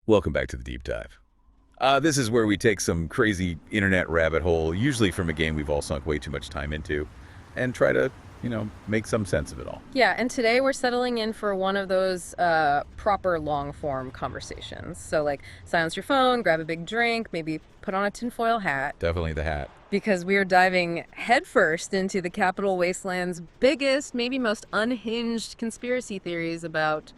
Welcome back to the Deep Dive. This is where we take some crazy internet rabbit hole, usually from a game we've all sunk way too much time into, and try to, make some sense of it all. Yeah, and today we're settling in for one of those proper long-form conversations. So, like, silence your phone, grab a big drink, maybe put on a tinfoil hat. Definitely the hat. Because we are diving headfirst into the Capital Wasteland's biggest, maybe most unhinged conspiracy theories about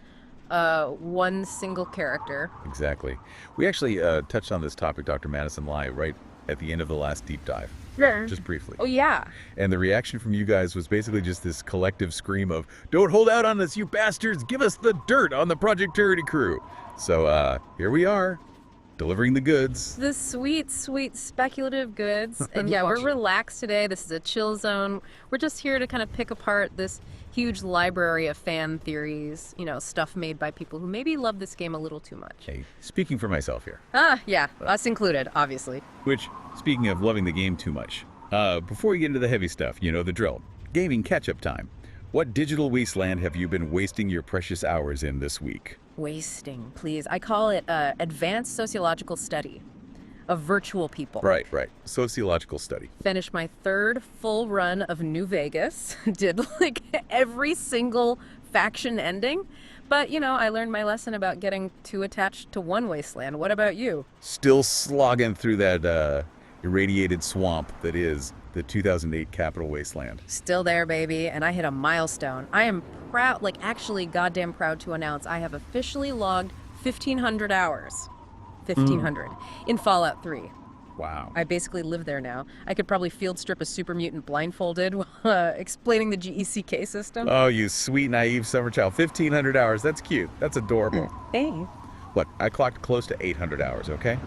one single character. Exactly. We actually touched on this topic, Dr. Madison Li, right at the end of the last deep dive. Yeah. Just briefly. Oh, yeah. And the reaction from you guys was basically just this collective scream of, "Don't hold out on us, you bastards! Give us the dirt on the Project Purity crew!" So here we are, delivering the goods. The sweet, sweet speculative goods. And yeah, we're relaxed today. This is a chill zone. We're just here to kind of pick apart this huge library of fan theories, stuff made by people who maybe love this game a little too much. Hey, speaking for myself here. Yeah, us included, obviously. Which, speaking of loving the game too much, before we get into the heavy stuff, you know the drill. Gaming catch-up time. What digital wasteland have you been wasting your precious hours in this week? Wasting, please. I call it advanced sociological study of virtual people. Right. Sociological study. Finished my third full run of New Vegas. Did like every single faction ending. But, I learned my lesson about getting too attached to one wasteland. What about you? Still slogging through that irradiated swamp that is the 2008 Capital Wasteland. Still there, baby. And I hit a milestone. I am proud, actually goddamn proud to announce I have officially logged 1,500 hours. 1,500 in Fallout 3. Wow. I basically live there now. I could probably field strip a super mutant blindfolded while explaining the GECK system. Oh, you sweet, naive summer child. 1,500 hours. That's cute. That's adorable. Thanks. Look, I clocked close to 800 hours, okay?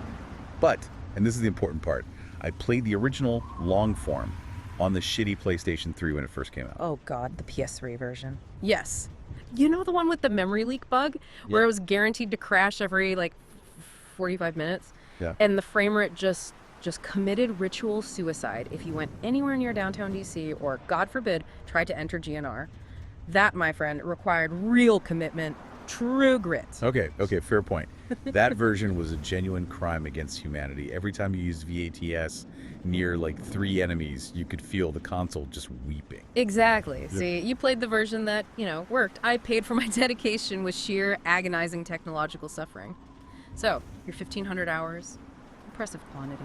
But, and this is the important part, I played the original long form on the shitty PlayStation 3 when it first came out. Oh, God, the PS3 version. Yes. You know the one with the memory leak bug? Where it was guaranteed to crash every, 45 minutes? Yeah. And the frame rate just committed ritual suicide if you went anywhere near downtown DC or, God forbid, tried to enter GNR. That, my friend, required real commitment, true grit. Okay, fair point. That version was a genuine crime against humanity. Every time you used VATS near 3 enemies, you could feel the console just weeping. Exactly. See, you played the version that, worked. I paid for my dedication with sheer agonizing technological suffering. So, your 1,500 hours, impressive quantity.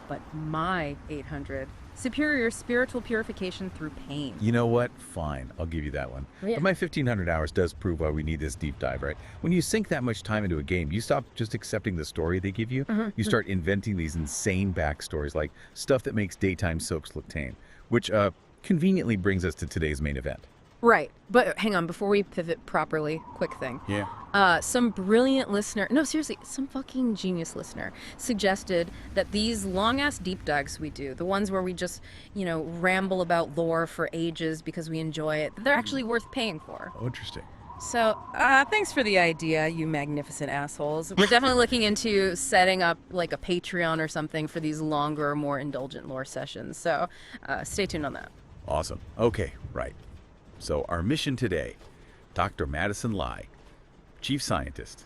But my 800, superior spiritual purification through pain. You know what? Fine, I'll give you that one. Yeah. But my 1,500 hours does prove why we need this deep dive, right? When you sink that much time into a game, you stop just accepting the story they give you. You start inventing these insane backstories, like stuff that makes daytime soaps look tame, which conveniently brings us to today's main event. Right. But hang on, before we pivot properly, quick thing. Yeah. Some brilliant listener, no, seriously, some fucking genius listener suggested that these long-ass deep dives we do, the ones where we just, ramble about lore for ages because we enjoy it, they're actually worth paying for. Oh, interesting. So, thanks for the idea, you magnificent assholes. We're definitely looking into setting up, a Patreon or something for these longer, more indulgent lore sessions. So, stay tuned on that. Awesome. Okay, right. So our mission today, Dr. Madison Li, Chief Scientist,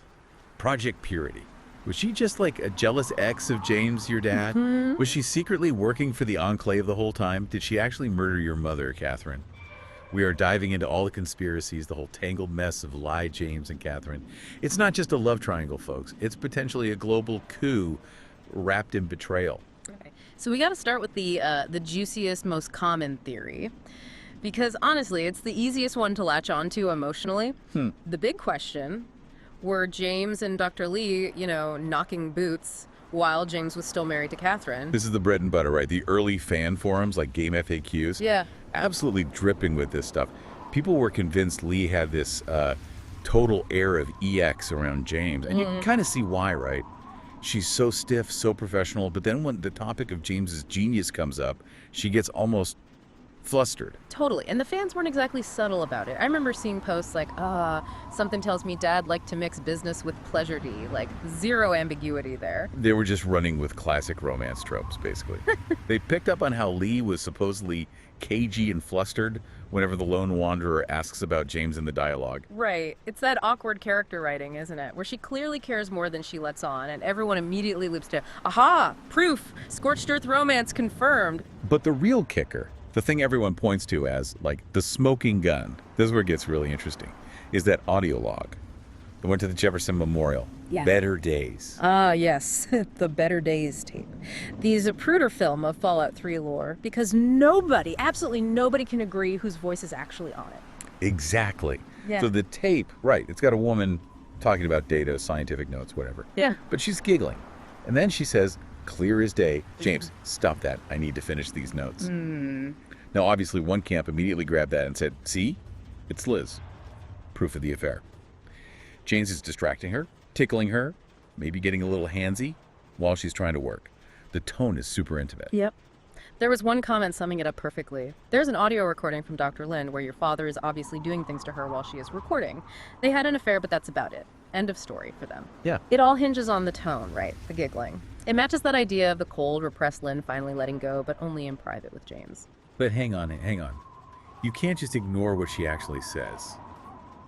Project Purity. Was she just like a jealous ex of James, your dad? Was she secretly working for the Enclave the whole time? Did she actually murder your mother, Catherine? We are diving into all the conspiracies, the whole tangled mess of Li, James, and Catherine. It's not just a love triangle, folks. It's potentially a global coup wrapped in betrayal. Okay. So we got to start with the juiciest, most common theory. Because honestly, it's the easiest one to latch onto emotionally. The big question, were James and Dr. Li, knocking boots while James was still married to Catherine? This is the bread and butter, right? The early fan forums like Game FAQs. Yeah. Absolutely dripping with this stuff. People were convinced Li had this total air of EX around James. And you can kind of see why, right? She's so stiff, so professional. But then when the topic of James's genius comes up, she gets almost flustered. Totally. And the fans weren't exactly subtle about it. I remember seeing posts like, something tells me Dad liked to mix business with pleasure D. Zero ambiguity there. They were just running with classic romance tropes, basically. They picked up on how Li was supposedly cagey and flustered whenever the lone wanderer asks about James in the dialogue. Right. It's that awkward character writing, isn't it? Where she clearly cares more than she lets on, and everyone immediately leaps to, aha, proof, scorched earth romance confirmed. But the real kicker, the thing everyone points to as, like, the smoking gun, this is where it gets really interesting, is that audio log. They went to the Jefferson Memorial. Yeah. Better Days. Ah, yes, the Better Days tape. The Zapruder film of Fallout 3 lore, because nobody, absolutely nobody can agree whose voice is actually on it. Exactly. Yeah. So the tape, right, it's got a woman talking about data, scientific notes, whatever. Yeah. But she's giggling. And then she says, clear as day, James, stop that. I need to finish these notes. Now, obviously, one camp immediately grabbed that and said, see, it's Liz. Proof of the affair. James is distracting her, tickling her, maybe getting a little handsy while she's trying to work. The tone is super intimate. Yep. There was one comment summing it up perfectly. There's an audio recording from Dr. Lin where your father is obviously doing things to her while she is recording. They had an affair, but that's about it. End of story for them. Yeah. It all hinges on the tone, right? The giggling. It matches that idea of the cold, repressed Lin finally letting go, but only in private with James. But hang on. You can't just ignore what she actually says,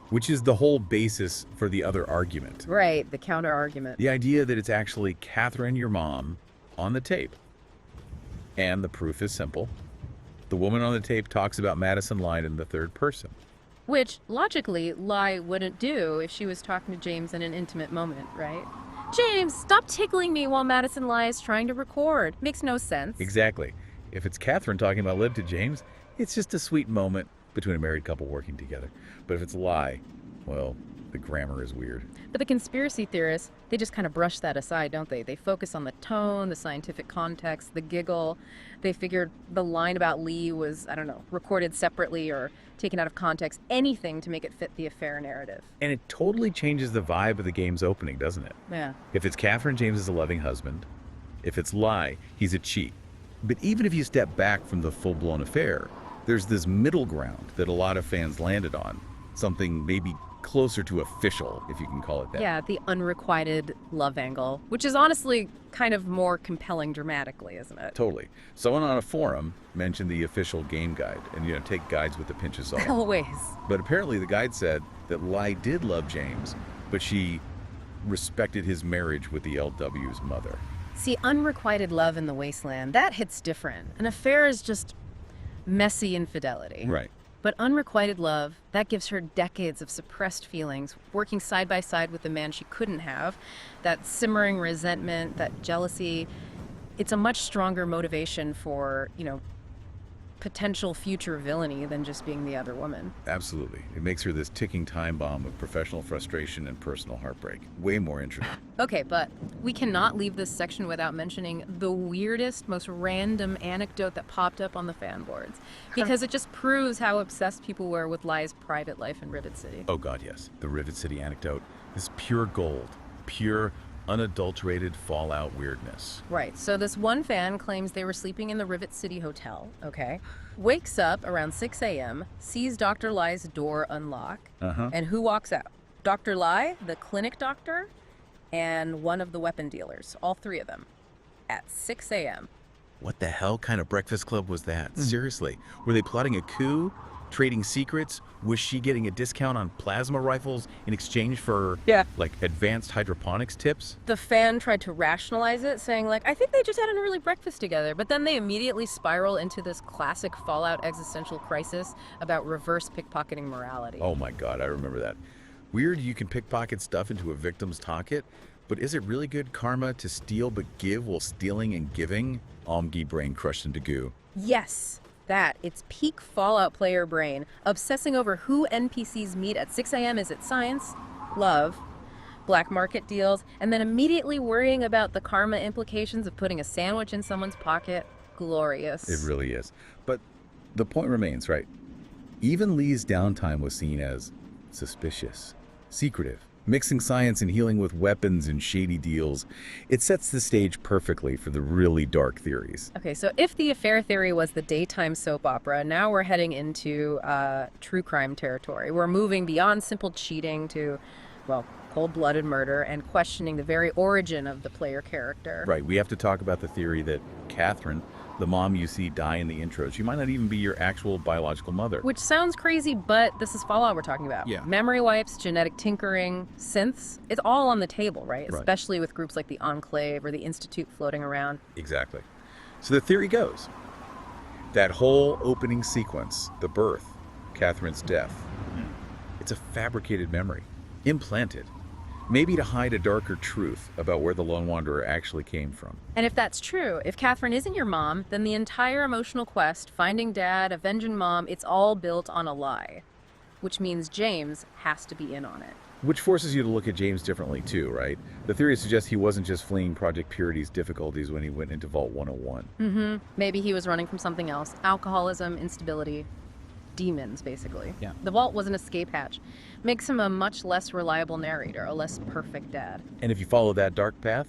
which is the whole basis for the other argument. Right, the counter argument. The idea that it's actually Catherine, your mom, on the tape. And the proof is simple. The woman on the tape talks about Madison Li in the third person. Which, logically, Li wouldn't do if she was talking to James in an intimate moment, right? James, stop tickling me while Madison Li is trying to record. Makes no sense. Exactly. If it's Catherine talking about Liv to James, it's just a sweet moment between a married couple working together. But if it's Li, well, the grammar is weird. But the conspiracy theorists, they just kind of brush that aside, don't they? They focus on the tone, the scientific context, the giggle. They figured the line about Li was, I don't know, recorded separately or taken out of context, anything to make it fit the affair narrative. And it totally changes the vibe of the game's opening, doesn't it? Yeah. If it's Catherine, James is a loving husband. If it's Li, he's a cheat. But even if you step back from the full-blown affair, there's this middle ground that a lot of fans landed on. Something maybe closer to official, if you can call it that. Yeah, the unrequited love angle, which is honestly kind of more compelling dramatically, isn't it? Totally. Someone on a forum mentioned the official game guide, and take guides with a pinch of salt. Always. But apparently the guide said that Li did love James, but she respected his marriage with the LW's mother. See, unrequited love in the wasteland, that hits different. An affair is just messy infidelity. Right. But unrequited love, that gives her decades of suppressed feelings, working side by side with the man she couldn't have, that simmering resentment, that jealousy. It's a much stronger motivation for, potential future villainy than just being the other woman. Absolutely. It makes her this ticking time bomb of professional frustration and personal heartbreak. Way more interesting. Okay, but we cannot leave this section without mentioning the weirdest, most random anecdote that popped up on the fan boards. Because it just proves how obsessed people were with Li's private life in Rivet City. Oh God, yes. The Rivet City anecdote is pure gold. Pure, unadulterated Fallout weirdness. Right, so this one fan claims they were sleeping in the Rivet City Hotel, okay? Wakes up around 6 a.m., sees Dr. Li's door unlock, and who walks out? Dr. Li, the clinic doctor, and one of the weapon dealers, all three of them, at 6 a.m. What the hell kind of breakfast club was that? Seriously. Were they plotting a coup? Trading secrets? Was she getting a discount on plasma rifles in exchange for, advanced hydroponics tips? The fan tried to rationalize it, saying, I think they just had an early breakfast together, but then they immediately spiral into this classic Fallout existential crisis about reverse pickpocketing morality. Oh my God, I remember that. Weird you can pickpocket stuff into a victim's pocket, but is it really good karma to steal but give while stealing and giving? Omgi brain crushed into goo. Yes. It's peak Fallout player brain, obsessing over who NPCs meet at 6 a.m. Is it science, love, black market deals, and then immediately worrying about the karma implications of putting a sandwich in someone's pocket. Glorious. It really is. But the point remains, right? Even Li's downtime was seen as suspicious, secretive, mixing science and healing with weapons and shady deals. It sets the stage perfectly for the really dark theories. Okay, so if the affair theory was the daytime soap opera, now we're heading into true crime territory. We're moving beyond simple cheating to, cold-blooded murder and questioning the very origin of the player character. Right, we have to talk about the theory that Catherine, the mom you see die in the intro, she might not even be your actual biological mother. Which sounds crazy, but this is Fallout we're talking about. Yeah. Memory wipes, genetic tinkering, synths, it's all on the table, right? Right. Especially with groups like the Enclave or the Institute floating around. Exactly. So the theory goes, that whole opening sequence, the birth, Catherine's death, it's a fabricated memory, implanted, maybe to hide a darker truth about where the Lone Wanderer actually came from. And if that's true, if Catherine isn't your mom, then the entire emotional quest, finding dad, avenging mom, it's all built on a lie. Which means James has to be in on it. Which forces you to look at James differently too, right? The theory suggests he wasn't just fleeing Project Purity's difficulties when he went into Vault 101. Maybe he was running from something else. Alcoholism, instability, demons, basically. Yeah. The vault was an escape hatch. Makes him a much less reliable narrator, a less perfect dad. And if you follow that dark path,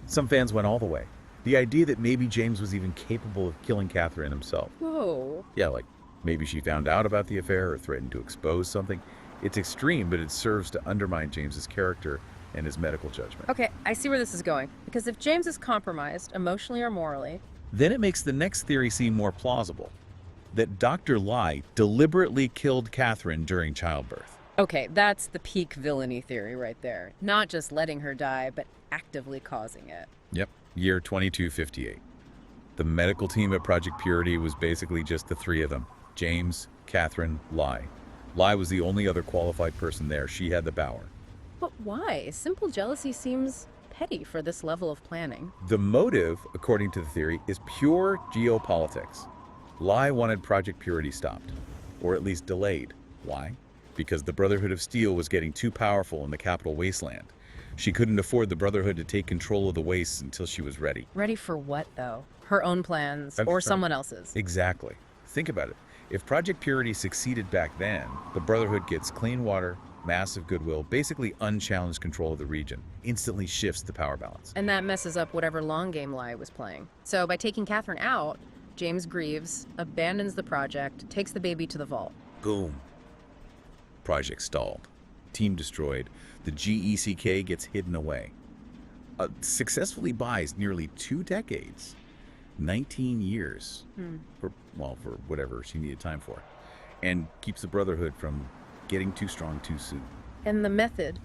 some fans went all the way. The idea that maybe James was even capable of killing Catherine himself. Whoa. Yeah, like maybe she found out about the affair or threatened to expose something. It's extreme, but it serves to undermine James's character and his medical judgment. Okay, I see where this is going. Because if James is compromised, emotionally or morally... Then it makes the next theory seem more plausible. That Dr. Li deliberately killed Catherine during childbirth. Okay, that's the peak villainy theory right there. Not just letting her die, but actively causing it. Yep, year 2258. The medical team at Project Purity was basically just the three of them. James, Catherine, Li. Li was the only other qualified person there. She had the power. But why? Simple jealousy seems petty for this level of planning. The motive, according to the theory, is pure geopolitics. Li wanted Project Purity stopped, or at least delayed. Why? Because the Brotherhood of Steel was getting too powerful in the capital wasteland. She couldn't afford the Brotherhood to take control of the wastes until she was ready. Ready for what, though? Her own plans, That's or right. someone else's? Exactly. Think about it. If Project Purity succeeded back then, the Brotherhood gets clean water, massive goodwill, basically unchallenged control of the region, instantly shifts the power balance. And that messes up whatever long game Li was playing. So by taking Catherine out, James grieves, abandons the project, takes the baby to the vault. Boom. Project stalled. Team destroyed. The GECK gets hidden away. Successfully buys nearly 2 decades. 19 years. For whatever she needed time for. And keeps the Brotherhood from getting too strong too soon. And the method,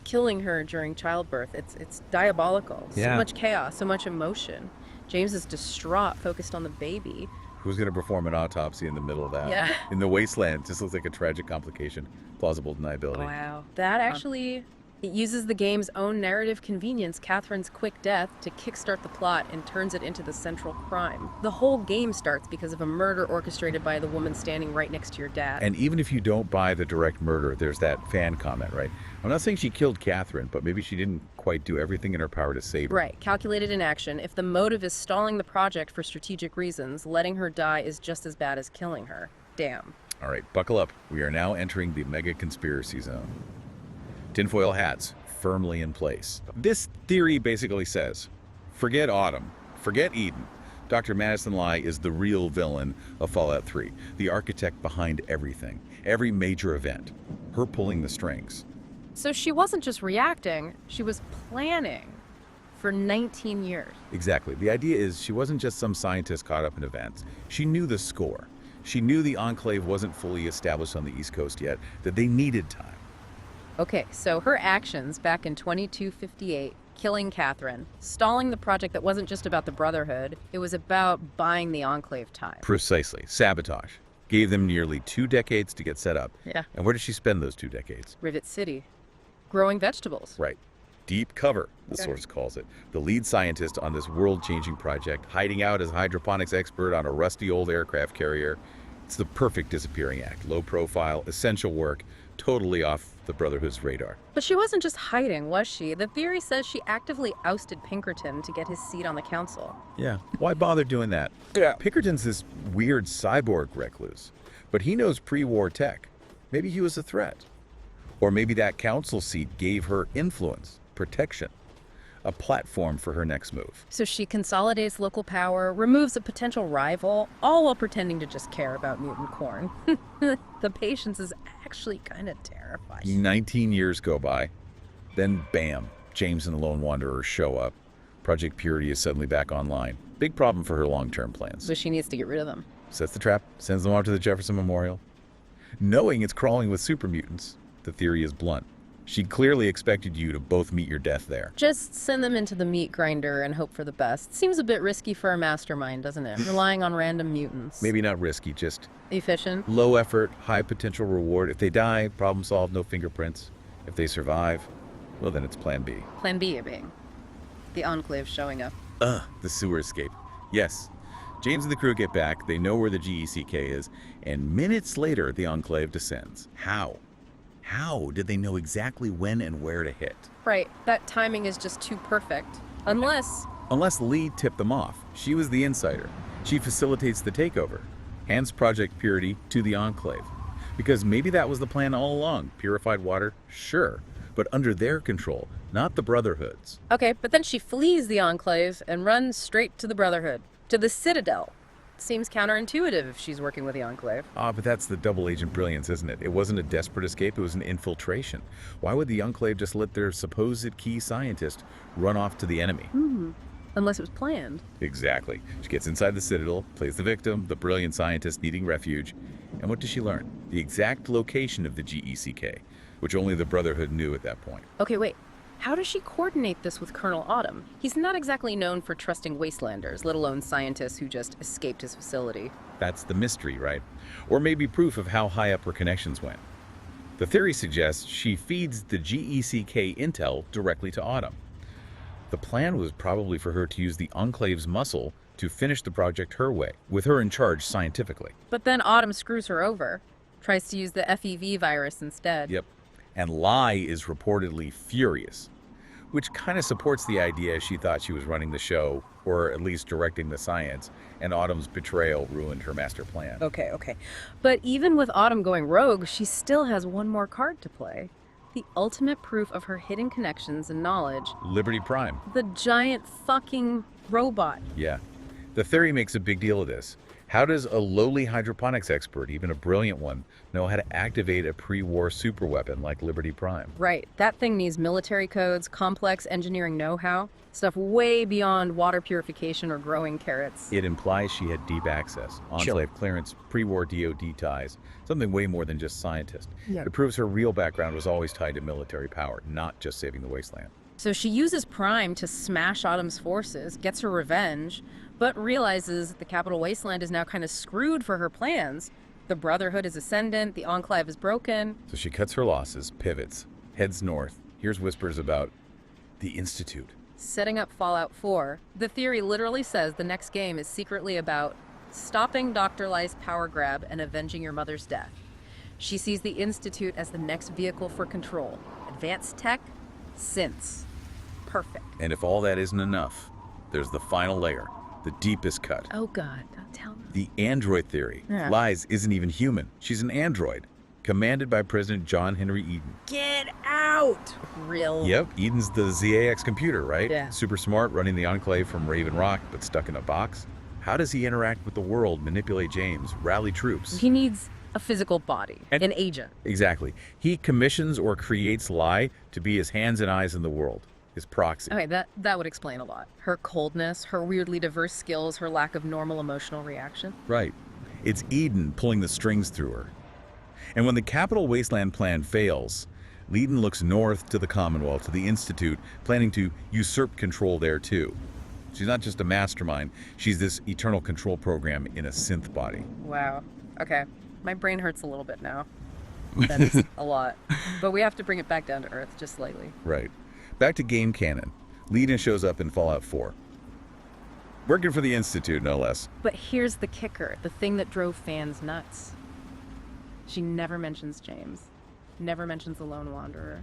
killing her during childbirth, it's diabolical. So Yeah. much chaos, so much emotion. James is distraught, focused on the baby. Who's going to perform an autopsy in the middle of that? Yeah. In the wasteland. Just looks like a tragic complication. Plausible deniability. Wow. That actually, it uses the game's own narrative convenience, Catherine's quick death, to kickstart the plot and turns it into the central crime. The whole game starts because of a murder orchestrated by the woman standing right next to your dad. And even if you don't buy the direct murder, there's that fan comment, right? I'm not saying she killed Catherine, but maybe she didn't quite do everything in her power to save her. Right, calculated in action. If the motive is stalling the project for strategic reasons, letting her die is just as bad as killing her. Damn. All right, buckle up. We are now entering the mega conspiracy zone. Tinfoil hats firmly in place. This theory basically says, forget Autumn, forget Eden. Dr. Madison Li is the real villain of Fallout 3, the architect behind everything, every major event, her pulling the strings. So she wasn't just reacting, she was planning for 19 years. Exactly. The idea is she wasn't just some scientist caught up in events. She knew the score. She knew the Enclave wasn't fully established on the East Coast yet, that they needed time. Okay, so her actions back in 2258, killing Catherine, stalling the project that wasn't just about the Brotherhood, it was about buying the Enclave time. Precisely. Sabotage. Gave them nearly 2 decades to get set up. Yeah. And where did she spend those 2 decades? Rivet City. Growing vegetables. Right. Deep cover, the Okay. source calls it. The lead scientist on this world-changing project, hiding out as a hydroponics expert on a rusty old aircraft carrier. It's the perfect disappearing act. Low profile, essential work, totally off the Brotherhood's radar. But she wasn't just hiding, was she? The theory says she actively ousted Pinkerton to get his seat on the council. Yeah, why bother doing that? Yeah. Pinkerton's this weird cyborg recluse, but he knows pre-war tech. Maybe he was a threat. Or maybe that council seat gave her influence, protection, a platform for her next move. So she consolidates local power, removes a potential rival, all while pretending to just care about mutant corn. The patience is actually kind of terrifying. 19 years go by, then bam, James and the Lone Wanderer show up. Project Purity is suddenly back online. Big problem for her long-term plans. So she needs to get rid of them. Sets the trap, sends them off to the Jefferson Memorial. Knowing it's crawling with super mutants, the theory is blunt. She clearly expected you to both meet your death there. Just send them into the meat grinder and hope for the best. Seems a bit risky for a mastermind, doesn't it? Relying on random mutants. Maybe not risky, just efficient. low effort, high potential reward. If they die, problem solved, no fingerprints. If they survive, well then it's plan B. Plan B being the Enclave showing up. The sewer escape. Yes. James and the crew get back, they know where the GECK is, and minutes later the Enclave descends. How? How did they know exactly when and where to hit? Right, that timing is just too perfect. Unless Li tipped them off. She was the insider. She facilitates the takeover. Hands Project Purity to the Enclave. Because maybe that was the plan all along. Purified water, sure, but under their control, not the Brotherhood's. Okay, but then she flees the Enclave and runs straight to the Brotherhood, to the Citadel. Seems counterintuitive if she's working with the Enclave. But that's the double agent brilliance, isn't it? It wasn't a desperate escape, it was an infiltration. Why would the Enclave just let their supposed key scientist run off to the enemy? Unless it was planned. Exactly. She gets inside the Citadel, plays the victim, the brilliant scientist needing refuge. And what does she learn? The exact location of the GECK, which only the Brotherhood knew at that point. Okay, wait. How does she coordinate this with Colonel Autumn? He's not exactly known for trusting wastelanders, let alone scientists who just escaped his facility. That's the mystery, right? Or maybe proof of how high up her connections went. The theory suggests she feeds the GECK intel directly to Autumn. The plan was probably for her to use the Enclave's muscle to finish the project her way, with her in charge scientifically. But then Autumn screws her over, tries to use the FEV virus instead. Yep. And Li is reportedly furious, which kind of supports the idea she thought she was running the show, or at least directing the science, and Autumn's betrayal ruined her master plan. Okay. But even with Autumn going rogue, she still has one more card to play. The ultimate proof of her hidden connections and knowledge. Liberty Prime. The giant fucking robot. Yeah. The theory makes a big deal of this. How does a lowly hydroponics expert, even a brilliant one, know how to activate a pre-war superweapon like Liberty Prime? Right. That thing needs military codes, complex engineering know-how, stuff way beyond water purification or growing carrots. It implies she had deep access, enclave clearance, pre-war DoD ties, something way more than just scientist. Yeah. It proves her real background was always tied to military power, not just saving the wasteland. So she uses Prime to smash Autumn's forces, gets her revenge, but realizes the capital wasteland is now kind of screwed for her plans. The Brotherhood is ascendant, the Enclave is broken. So she cuts her losses, pivots, heads north, hears whispers about the Institute. Setting up Fallout 4, the theory literally says the next game is secretly about stopping Dr. Lie's power grab and avenging your mother's death. She sees the Institute as the next vehicle for control. Advanced tech, synths. Perfect. And if all that isn't enough, there's the final layer, the deepest cut. Oh God, don't tell me. The android theory. Yeah. Lies isn't even human. She's an android, commanded by President John Henry Eden. Get out! Real. Yep, Eden's the ZAX computer, right? Yeah. Super smart, running the Enclave from Raven Rock, but stuck in a box. How does he interact with the world, manipulate James, rally troops? He needs a physical body, an agent. Exactly. He commissions or creates Li to be his hands and eyes in the world, his proxy. Okay, that would explain a lot. Her coldness, her weirdly diverse skills, her lack of normal emotional reaction. Right. It's Eden pulling the strings through her. And when the Capital Wasteland plan fails, Eden looks north to the Commonwealth, to the Institute, planning to usurp control there too. She's not just a mastermind, she's this eternal control program in a synth body. Wow. Okay. My brain hurts a little bit now. That is a lot. But we have to bring it back down to earth, just slightly. Right. Back to game canon. Eden shows up in Fallout 4. Working for the Institute, no less. But here's the kicker, the thing that drove fans nuts. She never mentions James. Never mentions the Lone Wanderer.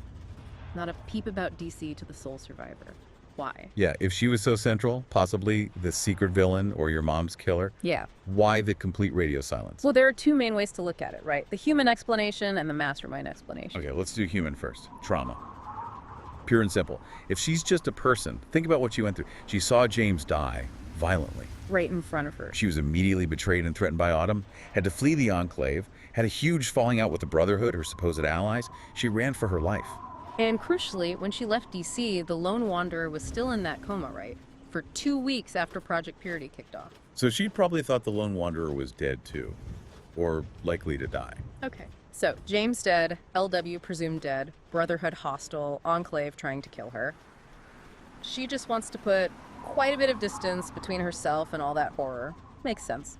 Not a peep about DC to the sole survivor. Why? Yeah, if she was so central, possibly the secret villain or your mom's killer, Yeah. why the complete radio silence? Well, there are two main ways to look at it, right? The human explanation and the mastermind explanation. Okay, let's do human first. Trauma. Pure and simple. If she's just a person, think about what she went through. She saw James die violently. Right in front of her. She was immediately betrayed and threatened by Autumn, had to flee the Enclave, had a huge falling out with the Brotherhood, her supposed allies. She ran for her life. And crucially, when she left DC, the Lone Wanderer was still in that coma, right? for 2 weeks after Project Purity kicked off. So she probably thought the Lone Wanderer was dead too, or likely to die. Okay. So, James dead, LW presumed dead, Brotherhood hostile, Enclave trying to kill her. She just wants to put quite a bit of distance between herself and all that horror. Makes sense.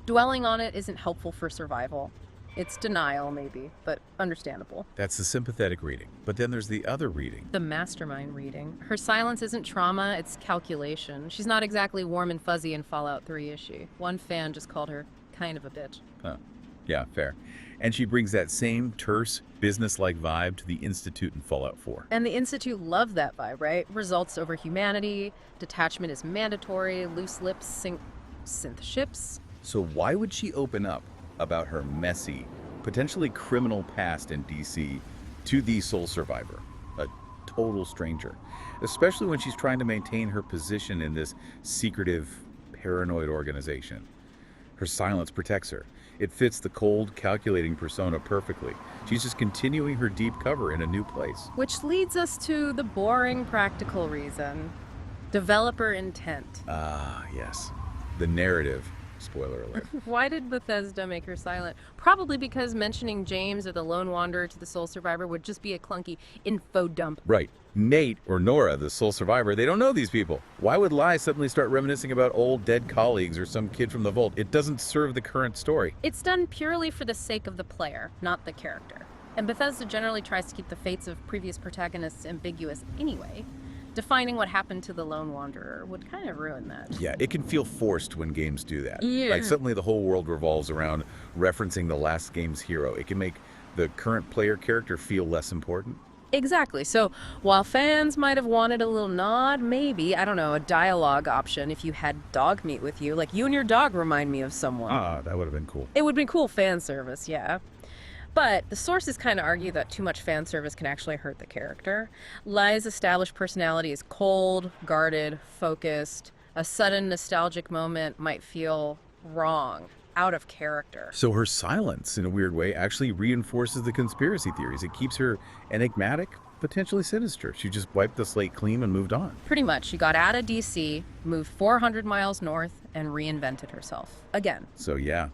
Dwelling on it isn't helpful for survival. It's denial, maybe, but understandable. That's the sympathetic reading. But then there's the other reading. The mastermind reading. Her silence isn't trauma, it's calculation. She's not exactly warm and fuzzy in Fallout 3, is she? One fan just called her kind of a bitch. Huh. Yeah, fair. And she brings that same terse, business-like vibe to the Institute in Fallout 4. And the Institute love that vibe, right? Results over humanity, detachment is mandatory, loose lips, synth ships. So why would she open up about her messy, potentially criminal past in DC to the sole survivor, a total stranger? Especially when she's trying to maintain her position in this secretive, paranoid organization. Her silence protects her. It fits the cold, calculating persona perfectly. She's just continuing her deep cover in a new place. Which leads us to the boring practical reason. Developer intent. Ah, yes. The narrative. Spoiler alert. Why did Bethesda make her silent? Probably because mentioning James or the Lone Wanderer to the sole survivor would just be a clunky info dump. Right. Nate or Nora, the sole survivor, they don't know these people. Why would Li suddenly start reminiscing about old dead colleagues or some kid from the vault? It doesn't serve the current story. It's done purely for the sake of the player, not the character. And Bethesda generally tries to keep the fates of previous protagonists ambiguous anyway. Defining what happened to the Lone Wanderer would kind of ruin that. Yeah, it can feel forced when games do that. Yeah. Like suddenly the whole world revolves around referencing the last game's hero. It can make the current player character feel less important. Exactly. So while fans might have wanted a little nod, maybe, I don't know, a dialogue option if you had dog meat with you, like you and your dog remind me of someone. Ah, that would have been cool. It would have been cool fan service, yeah. But the sources kind of argue that too much fan service can actually hurt the character. Li's established personality is cold, guarded, focused. A sudden nostalgic moment might feel wrong, out of character. So her silence, in a weird way, actually reinforces the conspiracy theories. It keeps her enigmatic, potentially sinister. She just wiped the slate clean and moved on. Pretty much. She got out of DC, moved 400 miles north, and reinvented herself. Again. So yeah,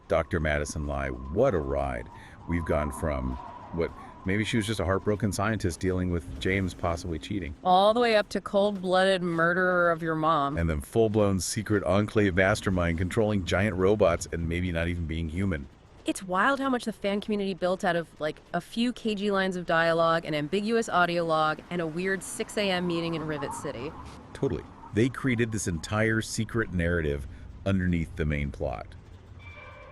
Dr. Madison Li, what a ride. We've gone from what maybe she was just a heartbroken scientist dealing with James possibly cheating. All the way up to cold-blooded murderer of your mom. And then full-blown secret enclave mastermind controlling giant robots and maybe not even being human. It's wild how much the fan community built out of like a few cagey lines of dialogue, an ambiguous audio log, and a weird 6 a.m. meeting in Rivet City. Totally. They created this entire secret narrative underneath the main plot.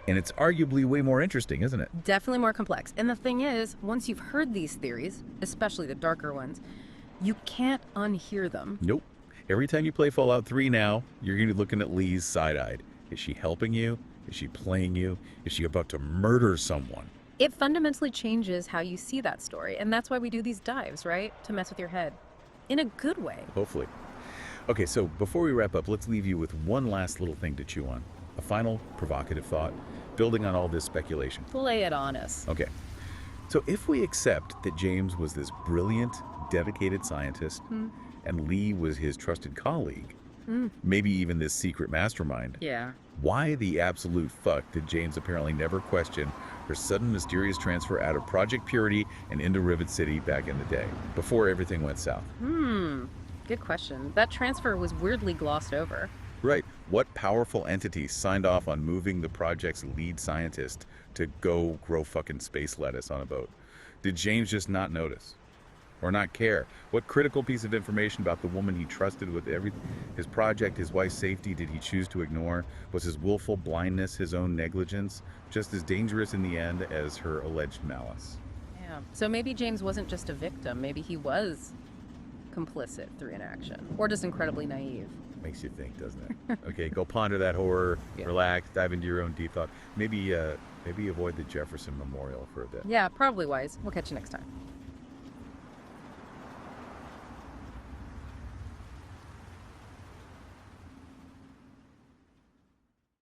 And it's arguably way more interesting, isn't it? Definitely more complex. And the thing is, once you've heard these theories, especially the darker ones, you can't unhear them. Nope. Every time you play Fallout 3 now, you're going to be looking at Li's side-eyed. Is she helping you? Is she playing you? Is she about to murder someone? It fundamentally changes how you see that story. And that's why we do these dives, right? To mess with your head. In a good way. Hopefully. Okay, so before we wrap up, let's leave you with one last little thing to chew on. A final provocative thought, building on all this speculation. Lay it on us. Okay. So if we accept that James was this brilliant, dedicated scientist, and Li was his trusted colleague, maybe even this secret mastermind, Yeah. why the absolute fuck did James apparently never question her sudden mysterious transfer out of Project Purity and into Rivet City back in the day, before everything went south? Good question. That transfer was weirdly glossed over. Right. What powerful entity signed off on moving the project's lead scientist to go grow fucking space lettuce on a boat? Did James just not notice? Or not care? What critical piece of information about the woman he trusted with everything, his project, his wife's safety, did he choose to ignore? Was his willful blindness, his own negligence, just as dangerous in the end as her alleged malice? Yeah. So maybe James wasn't just a victim. Maybe he was complicit through inaction. Or just incredibly naive. Makes you think, doesn't it? Okay, go ponder that horror, relax, dive into your own deep thought. Maybe avoid the Jefferson Memorial for a bit. Yeah, probably wise. We'll catch you next time.